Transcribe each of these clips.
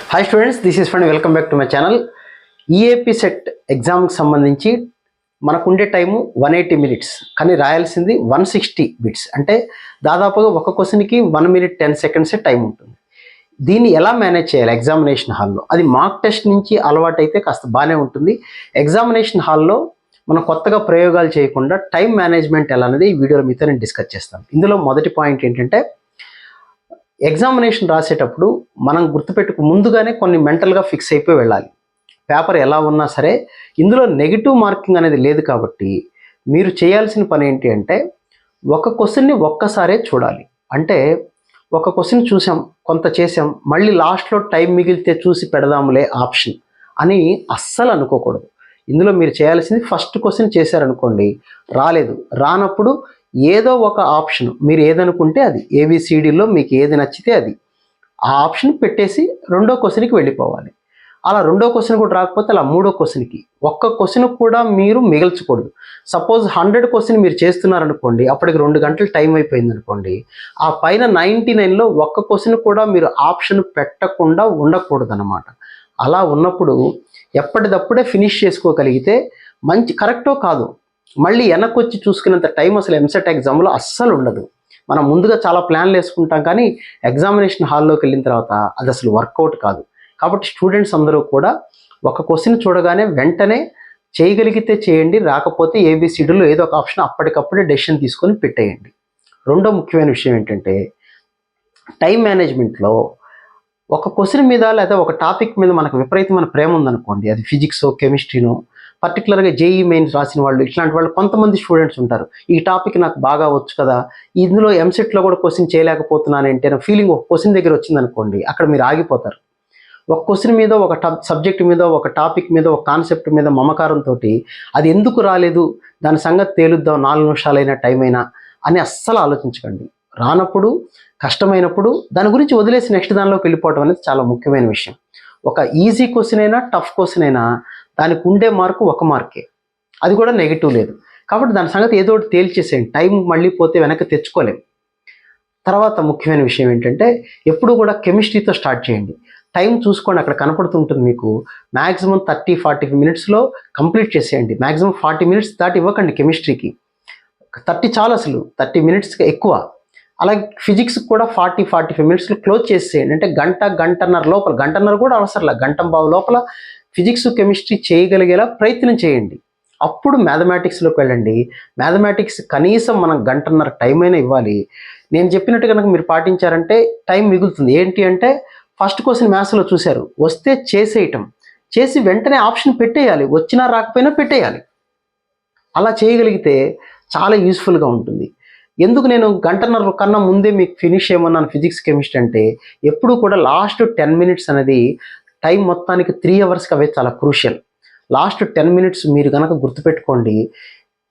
Hi students, this is friend. Welcome back to my channel. EAP set ఎగ్జామ్కి సంబంధించి మనకుండే time 180 minutes, కానీ రాయాల్సింది 160 bits. అంటే దాదాపుగా ఒక క్వశ్చన్కి 1 minute 10 seconds టైం ఉంటుంది. దీన్ని ఎలా మేనేజ్ చేయాలి ఎగ్జామినేషన్ హాల్లో? అది మార్క్ టెస్ట్ నుంచి అలవాటైతే కాస్త బాగానే ఉంటుంది. ఎగ్జామినేషన్ హాల్లో మనం కొత్తగా ప్రయోగాలు చేయకుండా టైం మేనేజ్మెంట్ ఎలా అనేది ఈ వీడియోలో మీతో నేను డిస్కస్ చేస్తాను. ఇందులో మొదటి పాయింట్ ఏంటంటే, ఎగ్జామినేషన్ రాసేటప్పుడు మనం ముందుగానే కొన్ని మెంటల్గా ఫిక్స్ అయిపోయి వెళ్ళాలి. పేపర్ ఎలా ఉన్నా సరే ఇందులో నెగిటివ్ మార్కింగ్ అనేది లేదు. కాబట్టి మీరు చేయాల్సిన పని ఏంటి అంటే, ఒక క్వశ్చన్ని ఒక్కసారే చూడాలి. అంటే ఒక క్వశ్చన్ చూసాం, కొంత చేసాం, మళ్ళీ లాస్ట్లో టైం మిగిలితే చూసి పెడదాములే ఆప్షన్ అని అస్సలు అనుకోకూడదు. ఇందులో మీరు చేయాల్సింది, ఫస్ట్ క్వశ్చన్ చేశారనుకోండి, రానప్పుడు ఏదో ఒక ఆప్షన్ మీరు ఏదనుకుంటే అది, ఏబిసిడిలో మీకు ఏది నచ్చితే అది, ఆ ఆప్షన్ పెట్టేసి రెండో క్వశ్చన్కి వెళ్ళిపోవాలి. అలా రెండో క్వశ్చన్ కూడా రాకపోతే అలా మూడో క్వశ్చన్కి, ఒక్క క్వశ్చన్ కూడా మీరు మిగల్చకూడదు. సపోజ్ 100 క్వశ్చన్ మీరు చేస్తున్నారనుకోండి, అప్పటికి 2 గంటలు టైం అయిపోయింది అనుకోండి, ఆ పైన 99లో ఒక్క క్వశ్చన్ కూడా మీరు ఆప్షన్ పెట్టకుండా ఉండకూడదు అన్నమాట. అలా ఉన్నప్పుడు ఎప్పటిదప్పుడే ఫినిష్ చేసుకోగలిగితే మంచి, కరెక్టో కాదు మళ్ళీ వెనక్కి వచ్చి చూసుకునేంత టైం అసలు ఎంసెట్ ఎగ్జామ్లో అస్సలు ఉండదు. మనం ముందుగా చాలా ప్లాన్లు వేసుకుంటాం, కానీ ఎగ్జామినేషన్ హాల్లోకి వెళ్ళిన తర్వాత అది అసలు వర్కౌట్ కాదు. కాబట్టి స్టూడెంట్స్ అందరూ కూడా ఒక క్వశ్చన్ చూడగానే వెంటనే చేయగలిగితే చేయండి, రాకపోతే ఏబిసిడిలో ఏదో ఒక ఆప్షన్ అప్పటికప్పుడే డెసిషన్ తీసుకొని పెట్టేయండి. రెండో ముఖ్యమైన విషయం ఏంటంటే, టైం మేనేజ్మెంట్లో ఒక క్వశ్చన్ మీద లేదా ఒక టాపిక్ మీద మనకు విపరీతమైన ప్రేమ ఉందనుకోండి, అది ఫిజిక్సో కెమిస్ట్రీనో, పర్టికులర్గా జేఈ మెయిన్స్ రాసిన వాళ్ళు, ఇట్లాంటి వాళ్ళు కొంతమంది స్టూడెంట్స్ ఉంటారు. ఈ టాపిక్ నాకు బాగా వచ్చు కదా, ఇందులో ఎంసెట్లో కూడా క్వశ్చన్ చేయలేకపోతున్నానంటే నా ఫీలింగ్ ఒక క్వశ్చన్ దగ్గర వచ్చిందనుకోండి, అక్కడ మీరు ఆగిపోతారు. ఒక క్వశ్చన్ మీద, ఒక సబ్జెక్ట్ మీద, ఒక టాపిక్ మీద, ఒక కాన్సెప్ట్ మీద మమకారంతో అది ఎందుకు రాలేదు, దాని సంగతి తేలుద్దాం 4 నిమిషాలైనా టైం అయినా అని అస్సలు ఆలోచించకండి. రానప్పుడు, కష్టమైనప్పుడు దాని గురించి వదిలేసి నెక్స్ట్ దానిలోకి వెళ్ళిపోవడం అనేది చాలా ముఖ్యమైన విషయం. ఒక ఈజీ క్వశ్చన్ అయినా, టఫ్ క్వశ్చన్ అయినా దానికి ఉండే మార్కు 1 మార్కే, అది కూడా నెగిటివ్ లేదు. కాబట్టి దాని సంగతి ఏదో ఒకటి తేల్చేసేయండి. టైం మళ్ళీ పోతే వెనక్కి తెచ్చుకోలేం. తర్వాత ముఖ్యమైన విషయం ఏంటంటే, ఎప్పుడు కూడా కెమిస్ట్రీతో స్టార్ట్ చేయండి. టైం చూసుకోండి, అక్కడ కనపడుతుంటుంది మీకు. మ్యాక్సిమం 30-40 మినిట్స్లో కంప్లీట్ చేసేయండి. మ్యాక్సిమం 40 మినిట్స్ దాటి ఇవ్వకండి కెమిస్ట్రీకి. 30 చాలు, అసలు 30 మినిట్స్కి ఎక్కువ. అలాగే ఫిజిక్స్ కూడా 40-45 మినిట్స్లో క్లోజ్ చేసేయండి. అంటే గంటన్నర లోపల, గంటన్నర కూడా అవసరంలా, గంటంబావు లోపల ఫిజిక్స్ కెమిస్ట్రీ చేయగలిగేలా ప్రయత్నం చేయండి. అప్పుడు మ్యాథమెటిక్స్లోకి వెళ్ళండి. మ్యాథమెటిక్స్ కనీసం మనం గంటన్నర టైం అయినా ఇవ్వాలి. నేను చెప్పినట్టు కనుక మీరు పాటించారంటే టైం మిగులుతుంది. ఏంటి అంటే, ఫస్ట్ క్వశ్చన్ మ్యాథ్స్లో చూశారు, వస్తే చేసేయటం, చేసి వెంటనే ఆప్షన్ పెట్టేయాలి, వచ్చినా రాకపోయినా పెట్టేయాలి. అలా చేయగలిగితే చాలా యూస్ఫుల్గా ఉంటుంది. ఎందుకు నేను గంటన్నర కన్నా ముందే మీకు ఫినిష్ చేయమన్నాను ఫిజిక్స్ కెమిస్ట్రీ అంటే, ఎప్పుడు కూడా లాస్ట్ 10 మినిట్స్ అనేది టైం మొత్తానికి 3 అవర్స్కి అవే చాలా క్రూషియల్. లాస్ట్ 10 మినిట్స్ మీరు కనుక గుర్తుపెట్టుకోండి.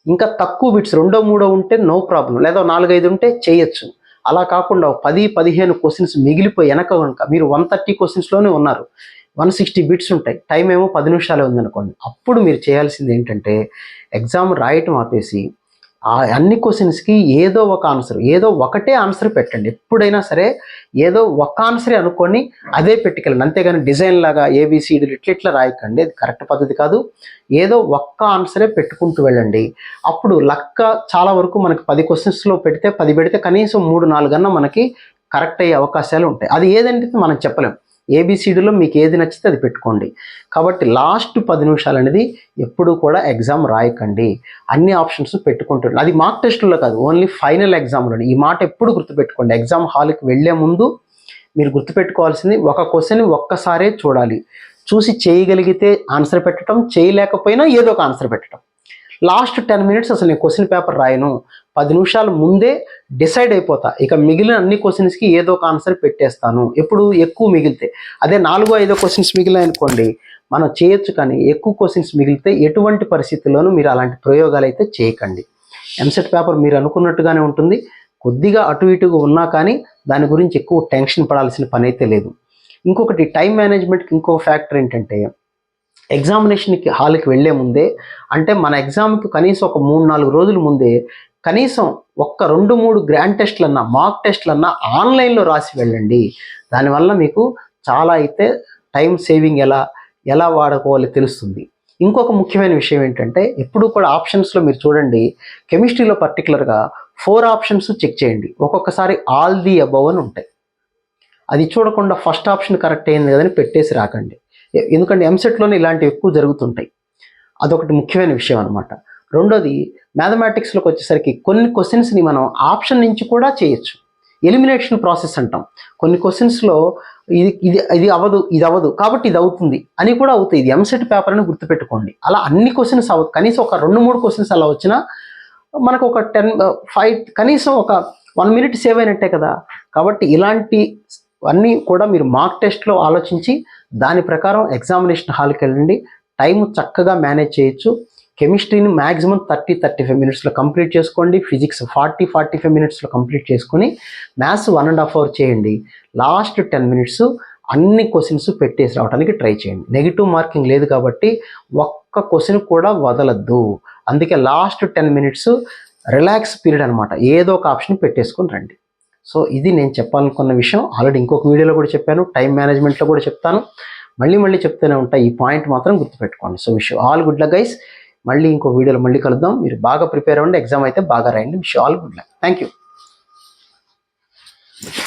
ఇంకా తక్కువ బిట్స్ 2-3 ఉంటే నో ప్రాబ్లం, లేదా 4-5 ఉంటే చేయొచ్చు. అలా కాకుండా 10-15 క్వశ్చన్స్ మిగిలిపోయి వెనక కనుక మీరు 130 క్వశ్చన్స్లోనే ఉన్నారు, 160 బిట్స్ ఉంటాయి, టైం ఏమో 10 నిమిషాలే ఉందనుకోండి, అప్పుడు మీరు చేయాల్సింది ఏంటంటే, ఎగ్జామ్ రాయటం ఆపేసి ఆ అన్ని క్వశ్చన్స్కి ఏదో ఒక ఆన్సర్, ఏదో ఒకటే ఆన్సర్ పెట్టండి. ఎప్పుడైనా సరే ఏదో ఒక ఆన్సరే అనుకొని అదే పెట్టుకెళ్ళండి. అంతేగాని డిజైన్ లాగా ఏబిసిడీలు ఇట్లా రాయకండి, అది కరెక్ట్ పద్ధతి కాదు. ఏదో ఒక్క ఆన్సరే పెట్టుకుంటూ వెళ్ళండి. అప్పుడు లక్క చాలా వరకు మనకి 10 క్వశ్చన్స్లో పెడితే 10 పెడితే కనీసం 3-4 అన్నా మనకి కరెక్ట్ అయ్యే అవకాశాలు ఉంటాయి. అది ఏదంటే మనం చెప్పలేం. ఏబిసిడిలో మీకు ఏది నచ్చితే అది పెట్టుకోండి. కాబట్టి లాస్ట్ 10 నిమిషాలు అనేది ఎప్పుడూ కూడా ఎగ్జామ్ రాయకండి, అన్ని ఆప్షన్స్ పెట్టుకుంటుంది. అది మార్క్ టెస్టుల్లో కాదు, ఓన్లీ ఫైనల్ ఎగ్జామ్లోనే. ఈ మాట ఎప్పుడు గుర్తుపెట్టుకోండి. ఎగ్జామ్ హాల్కి వెళ్ళే ముందు మీరు గుర్తుపెట్టుకోవాల్సింది, ఒక క్వశ్చన్ ఒక్కసారే చూడాలి, చూసి చేయగలిగితే ఆన్సర్ పెట్టడం, చేయలేకపోయినా ఏదో ఒక ఆన్సర్ పెట్టడం. లాస్ట్ 10 మినిట్స్ అసలు నేను క్వశ్చన్ పేపర్ రాయను, 10 నిమిషాల ముందే డిసైడ్ అయిపోతా, ఇక మిగిలిన అన్ని క్వశ్చన్స్కి ఏదో ఒక ఆన్సర్ పెట్టేస్తాను. ఎప్పుడు ఎక్కువ మిగిలితే, అదే 4-5 క్వశ్చన్స్ మిగిలినాయనుకోండి మనం చేయొచ్చు, కానీ ఎక్కువ క్వశ్చన్స్ మిగిలితే ఎటువంటి పరిస్థితుల్లోనూ మీరు అలాంటి ప్రయోగాలు అయితే చేయకండి. ఎంసెట్ పేపర్ మీరు అనుకున్నట్టుగానే ఉంటుంది, కొద్దిగా అటు ఇటుగా ఉన్నా కానీ దాని గురించి ఎక్కువ టెన్షన్ పడాల్సిన పని అయితే లేదు. ఇంకొకటి, టైం మేనేజ్మెంట్కి ఇంకో ఫ్యాక్టర్ ఏంటంటే, ఎగ్జామినేషన్కి హాల్కి వెళ్ళే ముందే, అంటే మన ఎగ్జామ్కి కనీసం ఒక 3-4 రోజుల ముందే కనీసం ఒక్క 2-3 గ్రాండ్ టెస్ట్లన్నా, మాక్ టెస్ట్లన్నా ఆన్లైన్లో రాసి వెళ్ళండి. దానివల్ల మీకు చాలా అయితే టైం సేవింగ్ ఎలా వాడుకోవాలో తెలుస్తుంది. ఇంకొక ముఖ్యమైన విషయం ఏంటంటే ఎప్పుడు కూడా ఆప్షన్స్లో మీరు చూడండి, కెమిస్ట్రీలో పర్టికులర్గా 4 ఆప్షన్స్ చెక్ చేయండి. ఒక్కొక్కసారి ఆల్ ది అబవ్ అని ఉంటాయి. అది చూడకుండా ఫస్ట్ ఆప్షన్ కరెక్ట్ అయింది కదని పెట్టేసి రాకండి. ఎందుకంటే ఎంసెట్లోనే ఇలాంటివి ఎక్కువ జరుగుతుంటాయి. అదొకటి ముఖ్యమైన విషయం అనమాట. రెండోది, మ్యాథమెటిక్స్లోకి వచ్చేసరికి కొన్ని క్వశ్చన్స్ని మనం ఆప్షన్ నుంచి కూడా చేయొచ్చు. ఎలిమినేషన్ ప్రాసెస్ అంటాం. కొన్ని క్వశ్చన్స్లో ఇది అవ్వదు కాబట్టి ఇది అవుతుంది అని కూడా అవుతాయి. ఇది ఎంసెట్ పేపర్ అని గుర్తుపెట్టుకోండి. అలా అన్ని క్వశ్చన్స్ కనీసం ఒక 2-3 క్వశ్చన్స్ అలా వచ్చినా మనకు ఒక 5 కనీసం ఒక 1 మినిట్ సేవ్ అయినట్టే కదా. కాబట్టి ఇలాంటి అన్నీ కూడా మీరు మార్క్ టెస్ట్లో ఆలోచించి దాని ప్రకారం ఎగ్జామినేషన్ హాల్కి వెళ్ళండి. టైం చక్కగా మేనేజ్ చేయొచ్చు. కెమిస్ట్రీని మ్యాక్సిమం 30-35 మినిట్స్లో కంప్లీట్ చేసుకోండి. ఫిజిక్స్ 40-45 మినిట్స్లో కంప్లీట్ చేసుకొని మ్యాథ్స్ 1.5 అవర్ చేయండి. లాస్ట్ 10 మినిట్స్ అన్ని క్వశ్చన్స్ పెట్టేసి రావడానికి ట్రై చేయండి. నెగిటివ్ మార్కింగ్ లేదు కాబట్టి ఒక్క క్వశ్చన్ కూడా వదలద్దు. అందుకే లాస్ట్ 10 మినిట్స్ రిలాక్స్ పీరియడ్ అనమాట. ఏదో ఒక ఆప్షన్ పెట్టేసుకొని రండి. సో ఇది నేను చెప్పాలనుకున్న విషయం. ఆల్రెడీ ఇంకొక వీడియోలో కూడా చెప్పాను, టైం మేనేజ్మెంట్లో కూడా చెప్తాను, మళ్ళీ చెప్తూనే ఉంటాయి. ఈ పాయింట్ మాత్రం గుర్తుపెట్టుకోండి. So wish all good luck guys. మళ్ళీ ఇంకో వీడియోలో మళ్ళీ కలుద్దాం. మీరు బాగా ప్రిపేర్ అవ్వండి, ఎగ్జామ్ అయితే బాగా రాయండి. Wish all good luck. Thank you.